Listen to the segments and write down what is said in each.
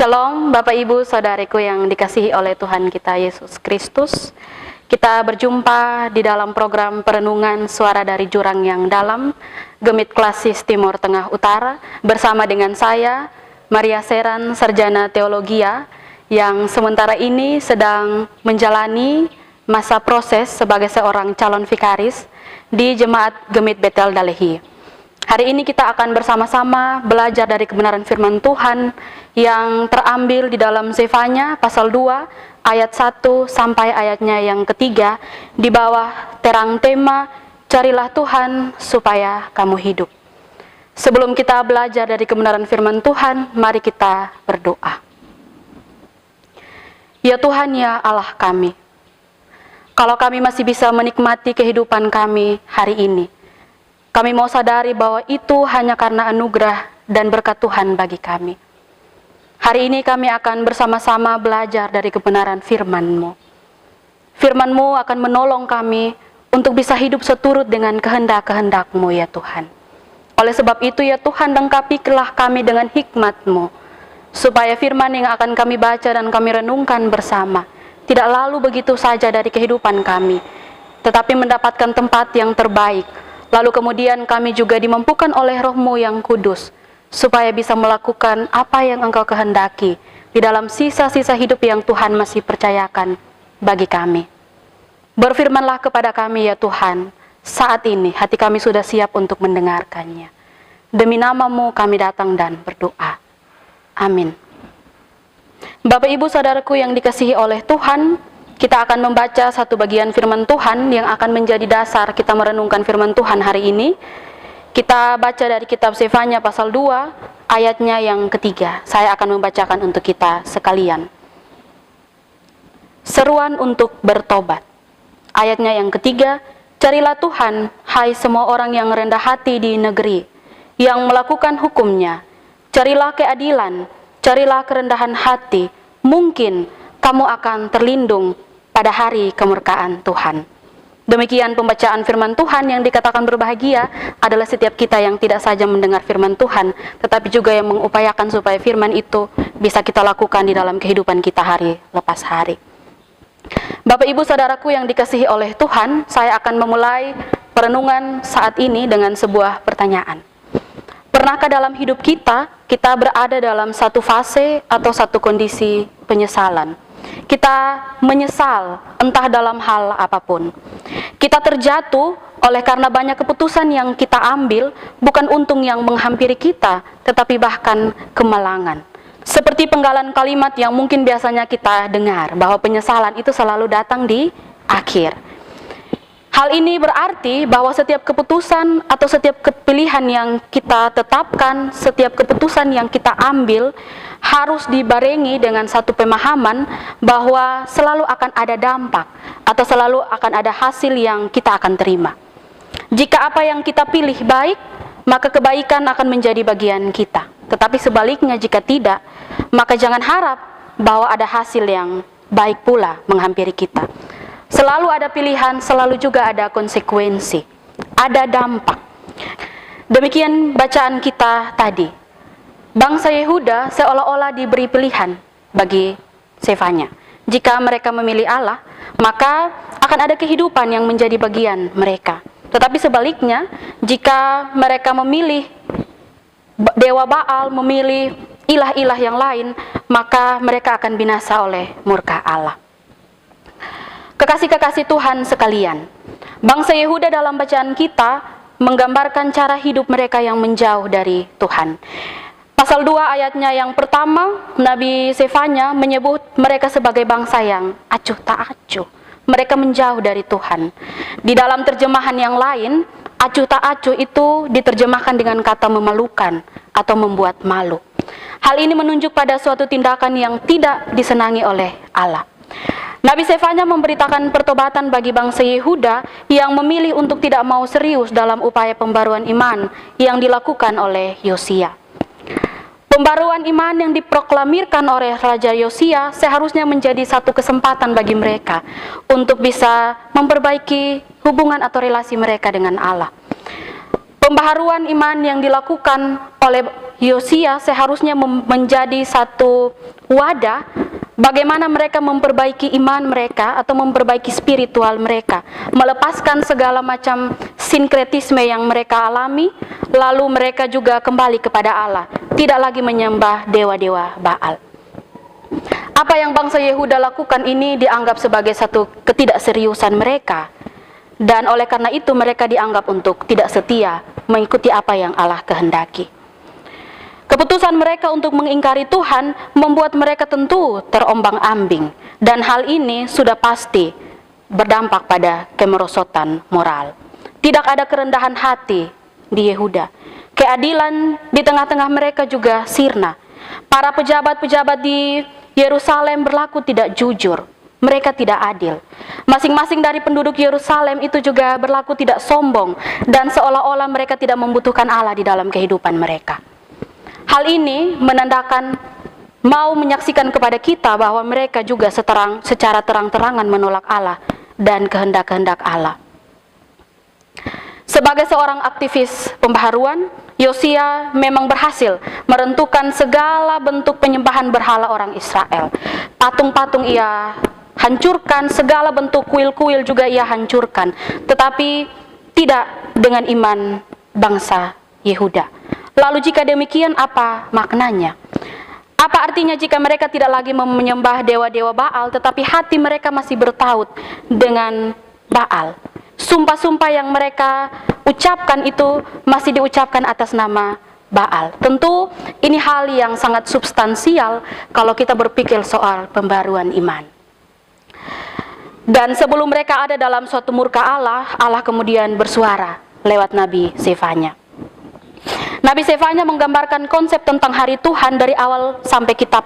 Shalom Bapak Ibu Saudariku yang dikasihi oleh Tuhan kita Yesus Kristus. Kita berjumpa di dalam program perenungan Suara dari Jurang yang Dalam, Gemit Klasis Timur Tengah Utara, bersama dengan saya, Maria Seran, Sarjana Teologia, yang sementara ini sedang menjalani masa proses sebagai seorang calon vikaris di Jemaat Gemit Betel Dalehi. Hari ini kita akan bersama-sama belajar dari kebenaran firman Tuhan yang terambil di dalam Zefanya pasal 2 ayat 1 sampai ayatnya yang ketiga di bawah terang tema Carilah Tuhan supaya kamu hidup. Sebelum kita belajar dari kebenaran firman Tuhan, mari kita berdoa. Ya Tuhan, ya Allah kami, kalau kami masih bisa menikmati kehidupan kami hari ini, kami mau sadari bahwa itu hanya karena anugerah dan berkat Tuhan bagi kami. Hari ini kami akan bersama-sama belajar dari kebenaran firman-Mu. Firman-Mu akan menolong kami untuk bisa hidup seturut dengan kehendak-kehendak-Mu ya Tuhan. Oleh sebab itu ya Tuhan, lengkapilah kami dengan hikmat-Mu, supaya firman yang akan kami baca dan kami renungkan bersama tidak lalu begitu saja dari kehidupan kami, tetapi mendapatkan tempat yang terbaik. Lalu kemudian kami juga dimampukan oleh Roh-Mu yang kudus, supaya bisa melakukan apa yang Engkau kehendaki di dalam sisa-sisa hidup yang Tuhan masih percayakan bagi kami. Berfirmanlah kepada kami ya Tuhan, saat ini hati kami sudah siap untuk mendengarkannya. Demi nama-Mu kami datang dan berdoa. Amin. Bapak Ibu Saudaraku yang dikasihi oleh Tuhan, kita akan membaca satu bagian firman Tuhan yang akan menjadi dasar kita merenungkan firman Tuhan hari ini. Kita baca dari kitab Zefanya pasal 2 ayatnya yang ketiga. Saya akan membacakan untuk kita sekalian. Seruan untuk bertobat. Ayatnya yang ketiga, carilah Tuhan, hai semua orang yang rendah hati di negeri, yang melakukan hukum-Nya. Carilah keadilan, carilah kerendahan hati, mungkin kamu akan terlindung pada hari kemurkaan Tuhan. Demikian pembacaan firman Tuhan. Yang dikatakan berbahagia adalah setiap kita yang tidak saja mendengar firman Tuhan, tetapi juga yang mengupayakan supaya firman itu bisa kita lakukan di dalam kehidupan kita hari lepas hari. Bapak Ibu Saudaraku yang dikasihi oleh Tuhan, saya akan memulai perenungan saat ini dengan sebuah pertanyaan. Pernahkah dalam hidup kita berada dalam satu fase atau satu kondisi penyesalan? Kita menyesal entah dalam hal apapun. Kita terjatuh oleh karena banyak keputusan yang kita ambil, bukan untung yang menghampiri kita, tetapi bahkan kemalangan. Seperti penggalan kalimat yang mungkin biasanya kita dengar, bahwa penyesalan itu selalu datang di akhir. Hal ini berarti bahwa setiap keputusan atau setiap pilihan yang kita tetapkan, setiap keputusan yang kita ambil harus dibarengi dengan satu pemahaman bahwa selalu akan ada dampak atau selalu akan ada hasil yang kita akan terima. Jika apa yang kita pilih baik, maka kebaikan akan menjadi bagian kita. Tetapi sebaliknya jika tidak, maka jangan harap bahwa ada hasil yang baik pula menghampiri kita. Selalu ada pilihan, selalu juga ada konsekuensi, ada dampak. Demikian bacaan kita tadi. Bangsa Yehuda seolah-olah diberi pilihan bagi Zefanya. Jika mereka memilih Allah, maka akan ada kehidupan yang menjadi bagian mereka. Tetapi sebaliknya, jika mereka memilih Dewa Baal, memilih ilah-ilah yang lain, maka mereka akan binasa oleh murka Allah. Kekasih-kekasih Tuhan sekalian, bangsa Yehuda dalam bacaan kita menggambarkan cara hidup mereka yang menjauh dari Tuhan. Pasal 2 ayatnya yang pertama, Nabi Zefanya menyebut mereka sebagai bangsa yang acuh tak acuh. Mereka menjauh dari Tuhan. Di dalam terjemahan yang lain, acuh tak acuh itu diterjemahkan dengan kata memalukan atau membuat malu. Hal ini menunjuk pada suatu tindakan yang tidak disenangi oleh Allah. Nabi Zefanya memberitakan pertobatan bagi bangsa Yehuda yang memilih untuk tidak mau serius dalam upaya pembaruan iman yang dilakukan oleh Yosia. Pembaruan iman yang diproklamirkan oleh Raja Yosia seharusnya menjadi satu kesempatan bagi mereka untuk bisa memperbaiki hubungan atau relasi mereka dengan Allah. Pembaharuan iman yang dilakukan oleh Yosia seharusnya menjadi satu wadah bagaimana mereka memperbaiki iman mereka atau memperbaiki spiritual mereka, melepaskan segala macam sinkretisme yang mereka alami, lalu mereka juga kembali kepada Allah, tidak lagi menyembah dewa-dewa Baal. Apa yang bangsa Yehuda lakukan ini dianggap sebagai satu ketidakseriusan mereka, dan oleh karena itu mereka dianggap untuk tidak setia mengikuti apa yang Allah kehendaki. Keputusan mereka untuk mengingkari Tuhan membuat mereka tentu terombang-ambing, dan hal ini sudah pasti berdampak pada kemerosotan moral. Tidak ada kerendahan hati di Yehuda. Keadilan di tengah-tengah mereka juga sirna. Para pejabat-pejabat di Yerusalem berlaku tidak jujur. Mereka tidak adil. Masing-masing dari penduduk Yerusalem itu juga berlaku tidak sombong, dan seolah-olah mereka tidak membutuhkan Allah di dalam kehidupan mereka. Hal ini menandakan mau menyaksikan kepada kita bahwa mereka juga secara terang-terangan menolak Allah dan kehendak-kehendak Allah. Sebagai seorang aktivis pembaharuan, Yosia memang berhasil merentukan segala bentuk penyembahan berhala orang Israel. Patung-patung ia hancurkan, segala bentuk kuil-kuil juga ia hancurkan, tetapi tidak dengan iman bangsa Yehuda. Lalu jika demikian, apa maknanya? Apa artinya jika mereka tidak lagi menyembah dewa-dewa Baal, tetapi hati mereka masih bertaut dengan Baal? Sumpah-sumpah yang mereka ucapkan itu masih diucapkan atas nama Baal. Tentu ini hal yang sangat substansial kalau kita berpikir soal pembaruan iman. Dan sebelum mereka ada dalam suatu murka Allah, Allah kemudian bersuara lewat Nabi Zefanya. Nabi Zefanya menggambarkan konsep tentang hari Tuhan dari awal sampai kitab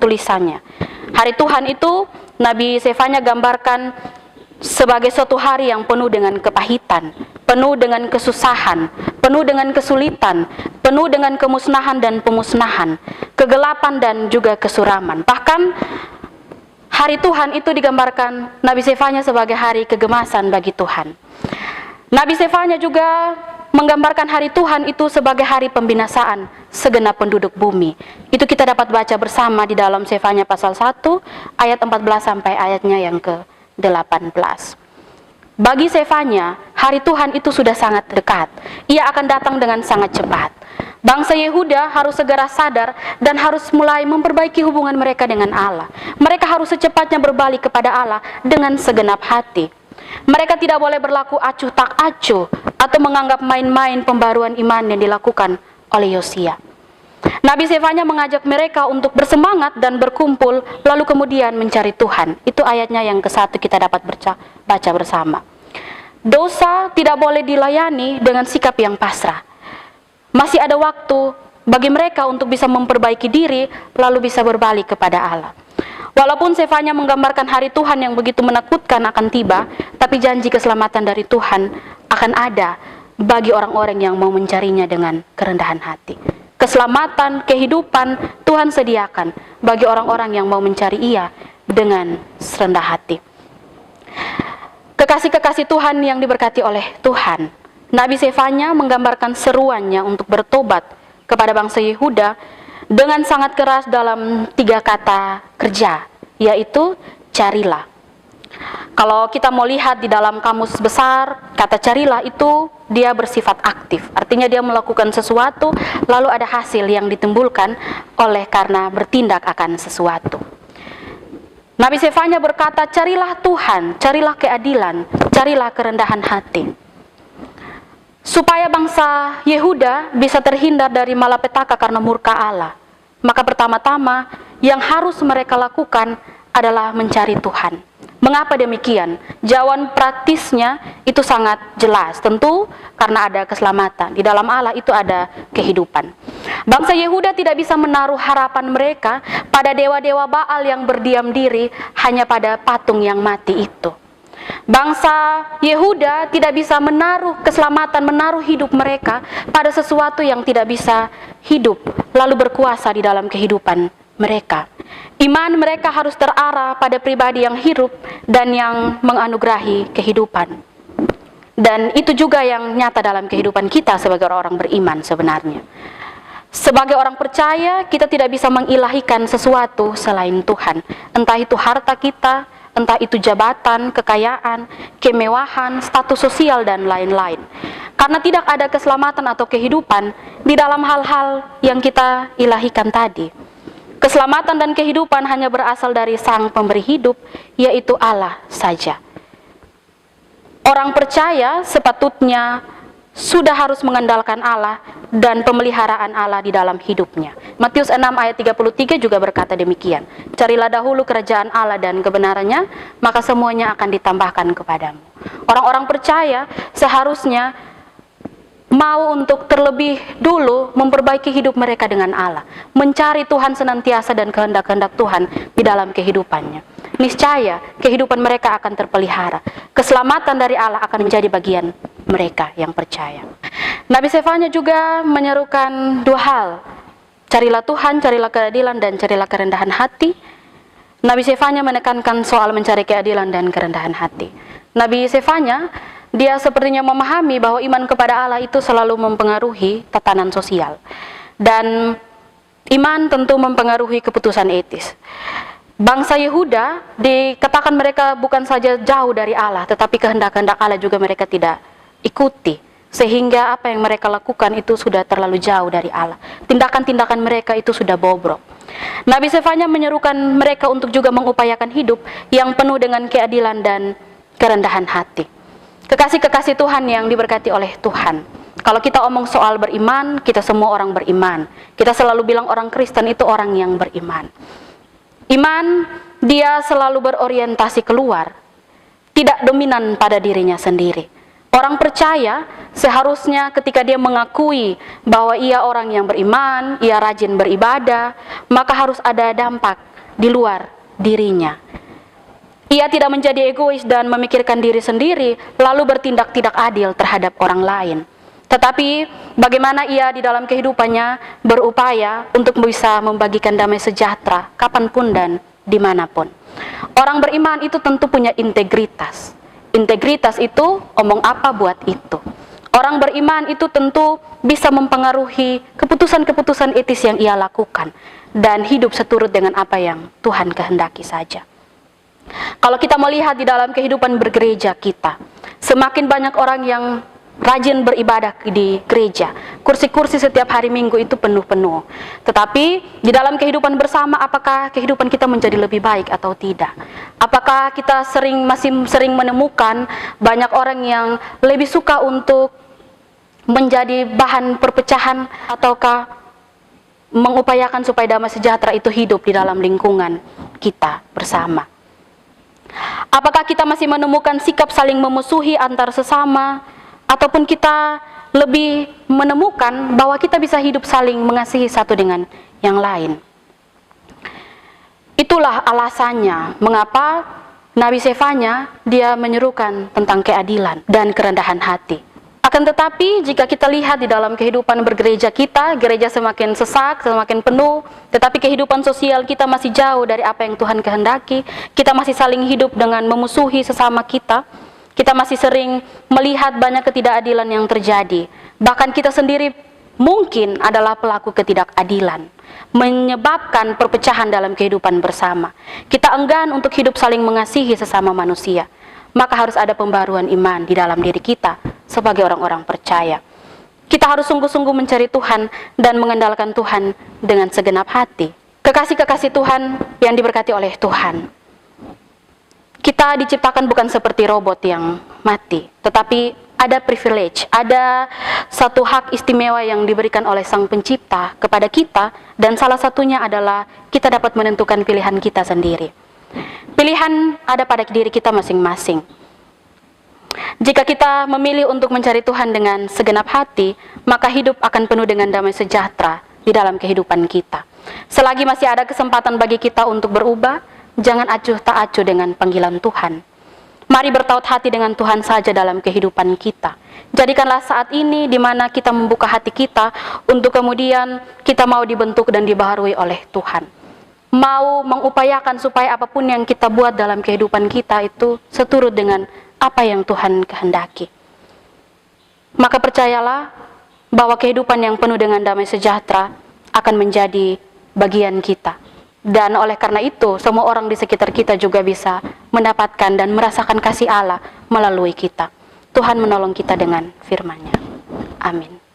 tulisannya. Hari Tuhan itu Nabi Zefanya gambarkan sebagai suatu hari yang penuh dengan kepahitan, penuh dengan kesusahan, penuh dengan kesulitan, penuh dengan kemusnahan dan pemusnahan, kegelapan dan juga kesuraman. Bahkan hari Tuhan itu digambarkan Nabi Zefanya sebagai hari kegemasan bagi Tuhan. Nabi Zefanya juga menggambarkan hari Tuhan itu sebagai hari pembinasaan segenap penduduk bumi. Itu kita dapat baca bersama di dalam Zefanya pasal 1 ayat 14 sampai ayatnya yang ke-18. Bagi Zefanya, hari Tuhan itu sudah sangat dekat. Ia akan datang dengan sangat cepat. Bangsa Yehuda harus segera sadar dan harus mulai memperbaiki hubungan mereka dengan Allah. Mereka harus secepatnya berbalik kepada Allah dengan segenap hati. Mereka tidak boleh berlaku acuh tak acuh atau menganggap main-main pembaruan iman yang dilakukan oleh Yosia. Nabi Zefanya mengajak mereka untuk bersemangat dan berkumpul, lalu kemudian mencari Tuhan. Itu ayatnya yang ke-1 kita dapat baca bersama. Dosa tidak boleh dilayani dengan sikap yang pasrah. Masih ada waktu bagi mereka untuk bisa memperbaiki diri, lalu bisa berbalik kepada Allah. Walaupun Zefanya menggambarkan hari Tuhan yang begitu menakutkan akan tiba, tapi janji keselamatan dari Tuhan akan ada bagi orang-orang yang mau mencarinya dengan kerendahan hati. Keselamatan, kehidupan Tuhan sediakan bagi orang-orang yang mau mencari Ia dengan serendah hati. Kekasih-kekasih Tuhan yang diberkati oleh Tuhan, Nabi Zefanya menggambarkan seruannya untuk bertobat kepada bangsa Yehuda dengan sangat keras dalam 3 kata kerja, yaitu carilah. Kalau kita mau lihat di dalam kamus besar, kata carilah itu dia bersifat aktif. Artinya dia melakukan sesuatu, lalu ada hasil yang ditimbulkan oleh karena bertindak akan sesuatu. Nabi Zefanya berkata, carilah Tuhan, carilah keadilan, carilah kerendahan hati. Supaya bangsa Yehuda bisa terhindar dari malapetaka karena murka Allah, maka pertama-tama yang harus mereka lakukan adalah mencari Tuhan. Mengapa demikian? Jawaban praktisnya itu sangat jelas. Tentu karena ada keselamatan. Di dalam Allah itu ada kehidupan. Bangsa Yehuda tidak bisa menaruh harapan mereka pada dewa-dewa Baal yang berdiam diri hanya pada patung yang mati itu. Bangsa Yehuda tidak bisa menaruh keselamatan, menaruh hidup mereka pada sesuatu yang tidak bisa hidup lalu berkuasa di dalam kehidupan mereka. Iman mereka harus terarah pada pribadi yang hidup dan yang menganugerahi kehidupan. Dan itu juga yang nyata dalam kehidupan kita sebagai orang beriman sebenarnya. Sebagai orang percaya, kita tidak bisa mengilahikan sesuatu selain Tuhan. Entah itu harta kita, entah itu jabatan, kekayaan, kemewahan, status sosial, dan lain-lain. Karena tidak ada keselamatan atau kehidupan di dalam hal-hal yang kita ilahikan tadi. Keselamatan dan kehidupan hanya berasal dari Sang Pemberi hidup, yaitu Allah saja. Orang percaya sepatutnya sudah harus mengandalkan Allah dan pemeliharaan Allah di dalam hidupnya. Matius 6 ayat 33 juga berkata demikian. Carilah dahulu kerajaan Allah dan kebenarannya, maka semuanya akan ditambahkan kepadamu. Orang-orang percaya seharusnya mau untuk terlebih dulu memperbaiki hidup mereka dengan Allah, mencari Tuhan senantiasa dan kehendak-kehendak Tuhan di dalam kehidupannya. Niscaya kehidupan mereka akan terpelihara. Keselamatan dari Allah akan menjadi bagian mereka yang percaya. Nabi Sefanya juga menyerukan dua hal. Carilah Tuhan, carilah keadilan, dan carilah kerendahan hati. Nabi Sefanya menekankan soal mencari keadilan dan kerendahan hati. Nabi Sefanya, dia sepertinya memahami bahwa iman kepada Allah itu selalu mempengaruhi tatanan sosial. Dan iman tentu mempengaruhi keputusan etis. Bangsa Yehuda dikatakan mereka bukan saja jauh dari Allah, tetapi kehendak-kehendak Allah juga mereka tidak ikuti. Sehingga apa yang mereka lakukan itu sudah terlalu jauh dari Allah. Tindakan-tindakan mereka itu sudah bobrok. Nabi Sefanya menyerukan mereka untuk juga mengupayakan hidup yang penuh dengan keadilan dan kerendahan hati. Kekasih-kekasih Tuhan yang diberkati oleh Tuhan. Kalau kita omong soal beriman, kita semua orang beriman. Kita selalu bilang orang Kristen itu orang yang beriman. Iman, dia selalu berorientasi keluar, tidak dominan pada dirinya sendiri. Orang percaya seharusnya ketika dia mengakui bahwa ia orang yang beriman, ia rajin beribadah, maka harus ada dampak di luar dirinya. Ia tidak menjadi egois dan memikirkan diri sendiri, lalu bertindak tidak adil terhadap orang lain. Tetapi bagaimana ia di dalam kehidupannya berupaya untuk bisa membagikan damai sejahtera kapanpun dan dimanapun. Orang beriman itu tentu punya integritas. Integritas itu omong apa buat itu. Orang beriman itu tentu bisa mempengaruhi keputusan-keputusan etis yang ia lakukan dan hidup seturut dengan apa yang Tuhan kehendaki saja. Kalau kita melihat di dalam kehidupan bergereja kita, semakin banyak orang yang rajin beribadah di gereja. Kursi-kursi setiap hari Minggu itu penuh-penuh. Tetapi di dalam kehidupan bersama, apakah kehidupan kita menjadi lebih baik atau tidak? Apakah kita masih sering menemukan banyak orang yang lebih suka untuk menjadi bahan perpecahan, ataukah mengupayakan supaya damai sejahtera itu hidup di dalam lingkungan kita bersama? Apakah kita masih menemukan sikap saling memusuhi antar sesama, ataupun kita lebih menemukan bahwa kita bisa hidup saling mengasihi satu dengan yang lain? Itulah alasannya mengapa Nabi Sefanya dia menyerukan tentang keadilan dan kerendahan hati. Akan tetapi jika kita lihat di dalam kehidupan bergereja kita, gereja semakin sesak, semakin penuh, tetapi kehidupan sosial kita masih jauh dari apa yang Tuhan kehendaki. Kita masih saling hidup dengan memusuhi sesama kita. Kita masih sering melihat banyak ketidakadilan yang terjadi. Bahkan kita sendiri mungkin adalah pelaku ketidakadilan, menyebabkan perpecahan dalam kehidupan bersama. Kita enggan untuk hidup saling mengasihi sesama manusia. Maka harus ada pembaruan iman di dalam diri kita sebagai orang-orang percaya. Kita harus sungguh-sungguh mencari Tuhan dan mengandalkan Tuhan dengan segenap hati. Kekasih-kekasih Tuhan yang diberkati oleh Tuhan, kita diciptakan bukan seperti robot yang mati, tetapi ada privilege, ada satu hak istimewa yang diberikan oleh Sang Pencipta kepada kita, dan salah satunya adalah kita dapat menentukan pilihan kita sendiri. Pilihan ada pada diri kita masing-masing. Jika kita memilih untuk mencari Tuhan dengan segenap hati, maka hidup akan penuh dengan damai sejahtera di dalam kehidupan kita. Selagi masih ada kesempatan bagi kita untuk berubah, jangan acuh tak acuh dengan panggilan Tuhan. Mari bertaut hati dengan Tuhan saja dalam kehidupan kita. Jadikanlah saat ini di mana kita membuka hati kita untuk kemudian kita mau dibentuk dan dibaharui oleh Tuhan. Mau mengupayakan supaya apapun yang kita buat dalam kehidupan kita itu seturut dengan apa yang Tuhan kehendaki. Maka percayalah, bahwa kehidupan yang penuh dengan damai sejahtera akan menjadi bagian kita. Dan oleh karena itu, semua orang di sekitar kita juga bisa mendapatkan dan merasakan kasih Allah melalui kita. Tuhan menolong kita dengan firman-Nya. Amin.